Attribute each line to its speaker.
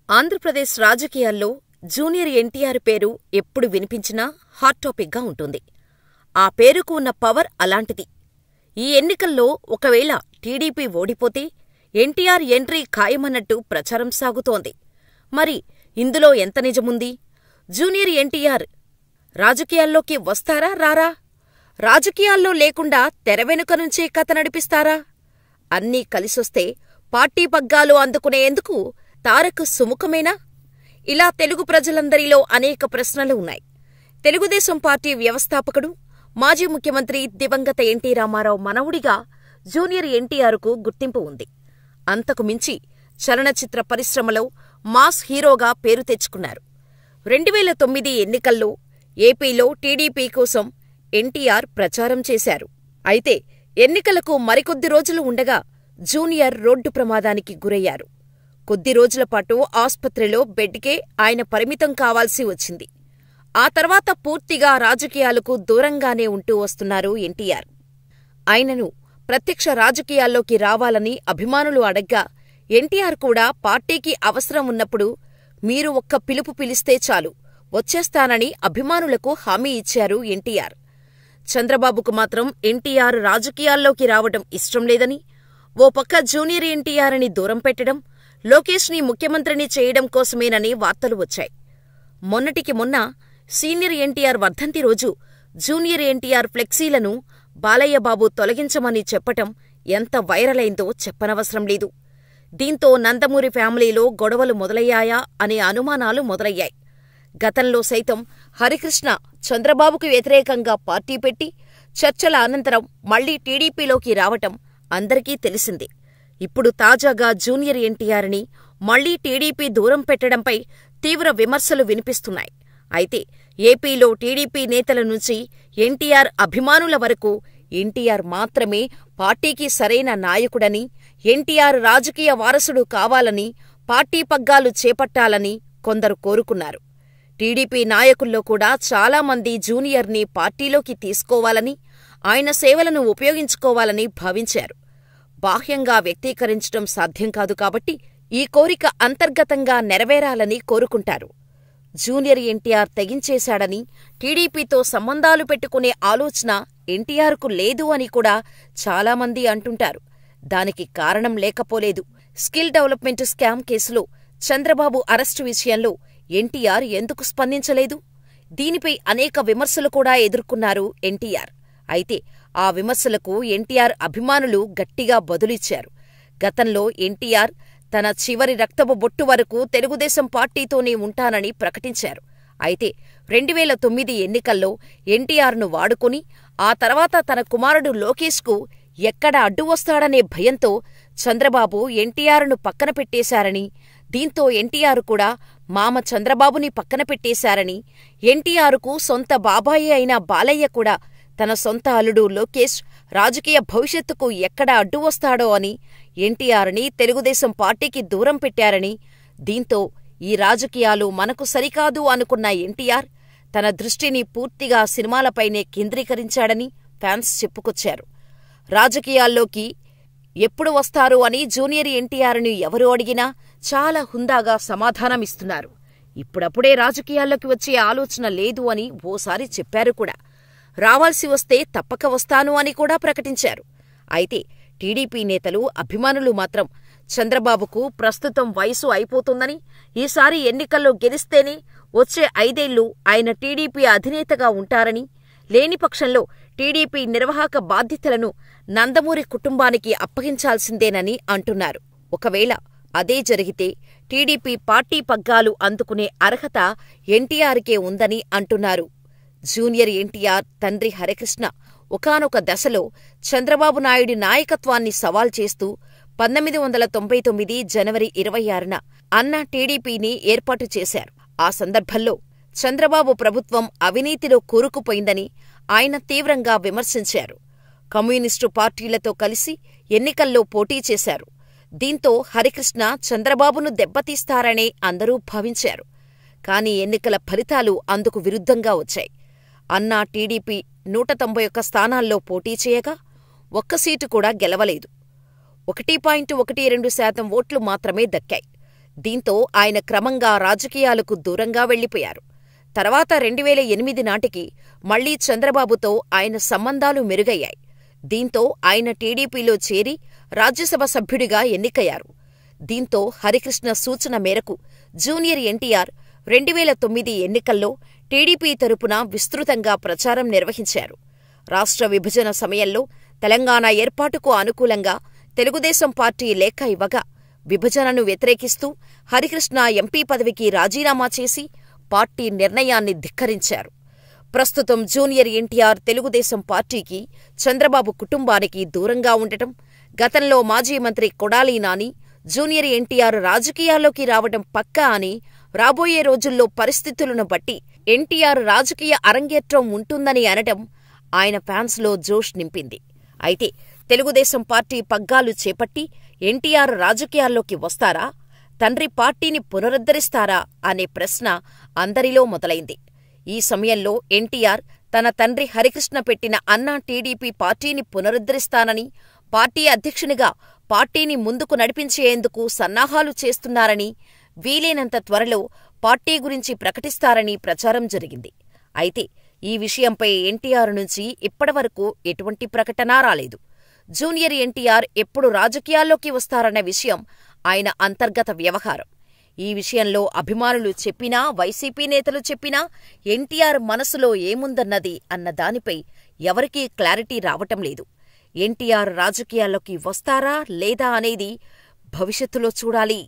Speaker 1: ఆంధ్రప్రదేశ్ రాజకీయాల్లో జూనియర్ ఎన్టీఆర్ పేరు ఎప్పుడు వినిపించినా హాట్ టాపిక్గా ఉంటుంది. ఆ పేరుకు ఉన్న పవర్ అలాంటిది. ఈ ఎన్నికల్లో ఒకవేళ టీడీపీ ఓడిపోతే ఎన్టీఆర్ ఎంట్రీ ఖాయమన్నట్టు ప్రచారం సాగుతోంది. మరి ఇందులో ఎంత నిజముంది? జూనియర్ ఎన్టీఆర్ రాజకీయాల్లోకి వస్తారా రారా? రాజకీయాల్లో లేకుండా తెరవెనుక నుంచే కథ నడిపిస్తారా? అన్నీ కలిసొస్తే పార్టీ పగ్గాలు అందుకునేందుకు తారక్ సుముఖమేనా? ఇలా తెలుగు ప్రజలందరిలో అనేక ప్రశ్నలు ఉన్నాయి. తెలుగుదేశం పార్టీ వ్యవస్థాపకుడు, మాజీ ముఖ్యమంత్రి దివంగత ఎన్టీ రామారావు మనవుడిగా జూనియర్ ఎన్టీఆర్కు గుర్తింపు ఉంది. అంతకు మించి చలనచిత్ర పరిశ్రమలో మాస్ హీరోగా పేరు తెచ్చుకున్నారు. 2009 ఎన్నికల్లో ఏపీలో టీడీపీ కోసం ఎన్టీఆర్ ప్రచారం చేశారు. అయితే ఎన్నికలకు మరికొద్ది రోజులు ఉండగా జూనియర్ రోడ్డు ప్రమాదానికి గురయ్యారు. కొద్ది రోజులపాటు ఆస్పత్రిలో బెడ్కే ఆయన పరిమితం కావాల్సి వచ్చింది. ఆ తర్వాత పూర్తిగా రాజకీయాలకు దూరంగానే ఉంటూ వస్తున్నారు ఎన్టీఆర్. ఆయనను ప్రత్యక్ష రాజకీయాల్లోకి రావాలని అభిమానులు అడగ్గా ఎన్టీఆర్ కూడా పార్టీకి అవసరం ఉన్నప్పుడు మీరు ఒక్క పిలుపు పిలిస్తే చాలు వచ్చేస్తానని అభిమానులకు హామీ ఇచ్చారు ఎన్టీఆర్. చంద్రబాబుకు మాత్రం ఎన్టీఆర్ రాజకీయాల్లోకి రావడం ఇష్టం లేదని, ఓ పక్క జూనియర్ ఎన్టీఆర్ అని దూరం పెట్టడం, లోకేష్ని ముఖ్యమంత్రిని చేయడం కోసమేనని వార్తలు వచ్చాయి. మొన్నటికి మొన్న సీనియర్ ఎన్టీఆర్ వర్ధంతి రోజు జూనియర్ ఎన్టీఆర్ ఫ్లెక్సీలను బాలయ్యబాబు తొలగించమని చెప్పటం ఎంత వైరలైందో చెప్పనవసరం లేదు. దీంతో నందమూరి ఫ్యామిలీలో గొడవలు మొదలయ్యాయా అనే అనుమానాలు మొదలయ్యాయి. గతంలో సైతం హరికృష్ణ చంద్రబాబుకు వ్యతిరేకంగా పార్టీ పెట్టి చర్చల అనంతరం మళ్లీ టీడీపీలోకి రావటం అందరికీ తెలిసిందే. ఇప్పుడు తాజాగా జూనియర్ ఎన్టీఆర్ని మళ్లీ టీడీపీ దూరం పెట్టడంపై తీవ్ర విమర్శలు వినిపిస్తున్నాయి. అయితే ఏపీలో టీడీపీ నేతల నుంచి ఎన్టీఆర్ అభిమానుల వరకు ఎన్టీఆర్ మాత్రమే పార్టీకి సరైన నాయకుడని, ఎన్టీఆర్ రాజకీయ వారసుడు కావాలని, పార్టీ పగ్గాలు చేపట్టాలని కొందరు కోరుకున్నారు. టీడీపీ నాయకుల్లో కూడా చాలామంది జూనియర్ని పార్టీలోకి తీసుకోవాలని, ఆయన సేవలను ఉపయోగించుకోవాలని భావించారు. బాహ్యంగా వ్యక్తీకరించడం సాధ్యం కాదు కాబట్టి ఈ కోరిక అంతర్గతంగా నెరవేరాలని కోరుకుంటారు. జూనియర్ ఎన్టీఆర్ తెగించేశాడని, టీడీపీతో సంబంధాలు పెట్టుకునే ఆలోచన ఎన్టీఆర్కు లేదు అని కూడా చాలామంది అంటుంటారు. దానికి కారణం లేకపోలేదు. స్కిల్ డెవలప్మెంట్ స్కామ్ కేసులో చంద్రబాబు అరెస్టు విషయంలో ఎన్టీఆర్ ఎందుకు స్పందించలేదు? దీనిపై అనేక విమర్శలు కూడా ఎదుర్కొన్నారు ఎన్టీఆర్. అయితే ఆ విమర్శలకు ఎన్టీఆర్ అభిమానులు గట్టిగా బదులిచ్చారు. గతంలో ఎన్టీఆర్ తన చివరి రక్తపు బొట్టు వరకు తెలుగుదేశం పార్టీతోనే ఉంటానని ప్రకటించారు. అయితే 2009 ఎన్నికల్లో ఎన్టీఆర్ను వాడుకుని ఆ తర్వాత తన కుమారుడు లోకేష్కు ఎక్కడ అడ్డు వస్తాడనే భయంతో చంద్రబాబు ఎన్టీఆర్ను పక్కన పెట్టేశారని, దీంతో ఎన్టీఆర్ కూడా మామ చంద్రబాబుని పక్కన పెట్టేశారని, ఎన్టీఆర్కు సొంత బాబాయి అయిన బాలయ్య కూడా తన సొంత అల్లుడు లోకేష్ రాజకీయ భవిష్యత్తుకు ఎక్కడ అడ్డు వస్తాడో అని ఎన్టీఆర్ని తెలుగుదేశం పార్టీకి దూరం పెట్టారని, దీంతో ఈ రాజకీయాలు మనకు సరికాదు అనుకున్న ఎన్టీఆర్ తన దృష్టిని పూర్తిగా సినిమాలపైనే కేంద్రీకరించాడని ఫ్యాన్స్ చెప్పుకొచ్చారు. రాజకీయాల్లోకి ఎప్పుడు వస్తారు అని జూనియర్ ఎన్టీఆర్ని ఎవరు అడిగినా చాలా హుందాగా సమాధానమిస్తున్నారు. ఇప్పుడప్పుడే రాజకీయాల్లోకి వచ్చే ఆలోచన లేదు అని ఓసారి చెప్పారు కూడా. రావాల్సి వస్తే తప్పక వస్తాను అని కూడా ప్రకటించారు. అయితే టీడీపీ నేతలు, అభిమానులు మాత్రం చంద్రబాబుకు ప్రస్తుతం వయసు అయిపోతుందని, ఈసారి ఎన్నికల్లో గెలిస్తేనే వచ్చే 5 ఏళ్లు ఆయన టీడీపీ అధినేతగా ఉంటారని, లేని పక్షంలో టీడీపీ నిర్వాహక బాధ్యతలను నందమూరి కుటుంబానికి అప్పగించాల్సిందేనని అంటున్నారు. ఒకవేళ అదే జరిగితే టీడీపీ పార్టీ పగ్గాలు అందుకునే అర్హత ఎన్టీఆర్కే ఉందని అంటున్నారు. జూనియర్ ఎన్టీఆర్ తండ్రి హరికృష్ణ ఒకానొక దశలో చంద్రబాబు నాయుడి నాయకత్వాన్ని సవాల్ చేస్తూ 1999 జనవరి 26న అన్నా టీడీపీని ఏర్పాటు చేశారు. ఆ సందర్భంలో చంద్రబాబు ప్రభుత్వం అవినీతిలో కూరుకుపోయిందని ఆయన తీవ్రంగా విమర్శించారు. కమ్యూనిస్టు పార్టీలతో కలిసి ఎన్నికల్లో పోటీ చేశారు. దీంతో హరికృష్ణ చంద్రబాబును దెబ్బతీస్తారనే అందరూ భావించారు. కాని ఎన్నికల ఫలితాలు అందుకు విరుద్ధంగా వచ్చాయి. అన్నా టీడీపీ 191 స్థానాల్లో పోటీ చేయగా ఒక్క సీటు కూడా గెలవలేదు. 1.12% ఓట్లు మాత్రమే దక్కాయి. దీంతో ఆయన క్రమంగా రాజకీయాలకు దూరంగా వెళ్లిపోయారు. తర్వాత 2008 నాటికి మళ్లీ చంద్రబాబుతో ఆయన సంబంధాలు మెరుగయ్యాయి. దీంతో ఆయన టీడీపీలో చేరి రాజ్యసభ సభ్యుడిగా ఎన్నికయ్యారు. దీంతో హరికృష్ణ సూచన మేరకు జూనియర్ ఎన్టీఆర్ 2009 ఎన్నికల్లో టీడీపీ తరపున విస్తృతంగా ప్రచారం నిర్వహించారు. రాష్ట్ర విభజన సమయంలో తెలంగాణ ఏర్పాటుకు అనుకూలంగా తెలుగుదేశం పార్టీ లేఖ ఇవ్వగా విభజనను వ్యతిరేకిస్తూ హరికృష్ణ ఎంపీ పదవికి రాజీనామా చేసి పార్టీ నిర్ణయాన్ని ధిక్కరించారు. ప్రస్తుతం జూనియర్ ఎన్టీఆర్ తెలుగుదేశం పార్టీకి, చంద్రబాబు కుటుంబానికి దూరంగా ఉండటం, గతంలో మాజీ మంత్రి కొడాలి నాని జూనియర్ ఎన్టీఆర్ రాజకీయాల్లోకి రావడం పక్కా అని, రాబోయే రోజుల్లో పరిస్థితులను బట్టి ఎన్టీఆర్ రాజకీయ అరంగేట్రం ఉంటుందని అనటం ఆయన ఫ్యాన్స్లో జోష్ నింపింది. అయితే తెలుగుదేశం పార్టీ పగ్గాలు చేపట్టి ఎన్టీఆర్ రాజకీయాల్లోకి వస్తారా, తండ్రి పార్టీని పునరుద్ధరిస్తారా అనే ప్రశ్న అందరిలో మొదలైంది. ఈ సమయంలో ఎన్టీఆర్ తన తండ్రి హరికృష్ణ పెట్టిన అన్నా టీడీపీ పార్టీని పునరుద్ధరిస్తానని, పార్టీ అధ్యక్షునిగా పార్టీని ముందుకు నడిపించేందుకు సన్నాహాలు చేస్తున్నారని, వీలైనంత త్వరలో పార్టీ గురించి ప్రకటిస్తారని ప్రచారం జరిగింది. అయితే ఈ విషయంపై ఎన్టీఆర్ నుంచి ఇప్పటివరకు ఎటువంటి ప్రకటన రాలేదు. జూనియర్ ఎన్టీఆర్ ఎప్పుడు రాజకీయాల్లోకి వస్తారన్న విషయం ఆయన అంతర్గత వ్యవహారం. ఈ విషయంలో అభిమానులు చెప్పినా, వైసీపీ నేతలు చెప్పినా ఎన్టీఆర్ మనసులో ఏముందన్నది అన్న దానిపై ఎవరికీ క్లారిటీ రావటం లేదు. ఎన్టీఆర్ రాజకీయాల్లోకి వస్తారా లేదా అనేది భవిష్యత్తులో చూడాలి.